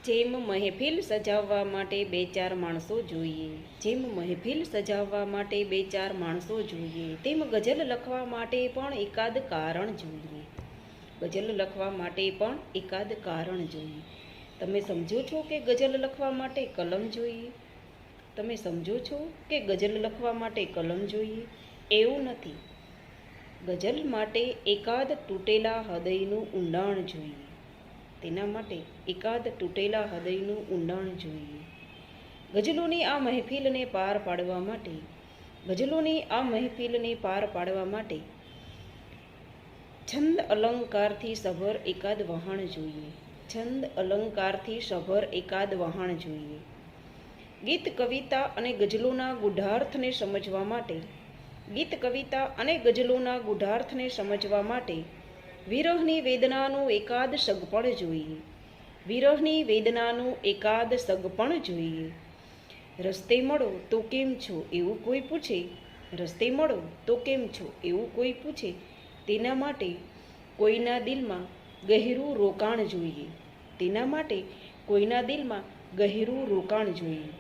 જેમ મહેફિલ સજાવવા માટે બે ચાર માણસો જોઈએ, જેમ મહેફિલ સજાવવા માટે બે ચાર માણસો જોઈએ, તેમ ગઝલ લખવા માટે પણ એકાદ કારણ જોઈએ. ગઝલ લખવા માટે પણ એકાદ કારણ જોઈએ. તમે સમજો છો કે ગઝલ લખવા માટે કલમ જોઈએ? તમે સમજો છો કે ગઝલ લખવા માટે કલમ જોઈએ? એવું નથી. ગઝલ માટે એકાદ તૂટેલા હૃદયનું ઊંડાણ જોઈએ. તેના માટે એકાદ તૂટેલા હૃદયનું ઊંડાણ જોઈએ. ગઝલોની આ મહેફિલને પાર પાડવા માટે, ગઝલોની આ મહેફિલને પાર પાડવા માટે છંદ અલંકારથી સભર એકાદ વહાણ જોઈએ. છંદ અલંકારથી સભર એકાદ વહાણ જોઈએ. ગીત કવિતા અને ગઝલોના ગૂઢાર્થને સમજવા માટે, ગીત કવિતા અને ગઝલોના ગૂઢાર્થને સમજવા માટે વિરહની વેદનાનું એકાદ સગપણ જોઈએ. વિરહની વેદનાનું એકાદ સગપણ જોઈએ. રસ્તે મળો તો કેમ છો એવું કોઈ પૂછે, રસ્તે મળો તો કેમ છો એવું કોઈ પૂછે, તેના માટે કોઈના દિલમાં ગહેરું રોકાણ જોઈએ. તેના માટે કોઈના દિલમાં ગહેરું રોકાણ જોઈએ.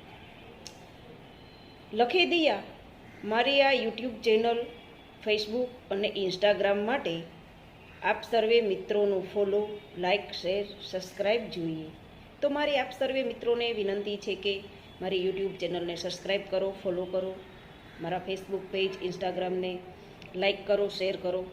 લખે દિયા મારી આ યુટ્યુબ ચેનલ, ફેસબુક અને ઇન્સ્ટાગ્રામ માટે આપ સર્વે મિત્રોનું ફોલો, લાઇક, શેર, સબસ્ક્રાઈબ જોઈએ. તો મારી આપ સર્વે મિત્રોને વિનંતી છે કે મારી યુટ્યુબ ચેનલને સબસ્ક્રાઈબ કરો, ફોલો કરો, મારા ફેસબુક પેજ, ઇન્સ્ટાગ્રામને લાઇક કરો, શેર કરો.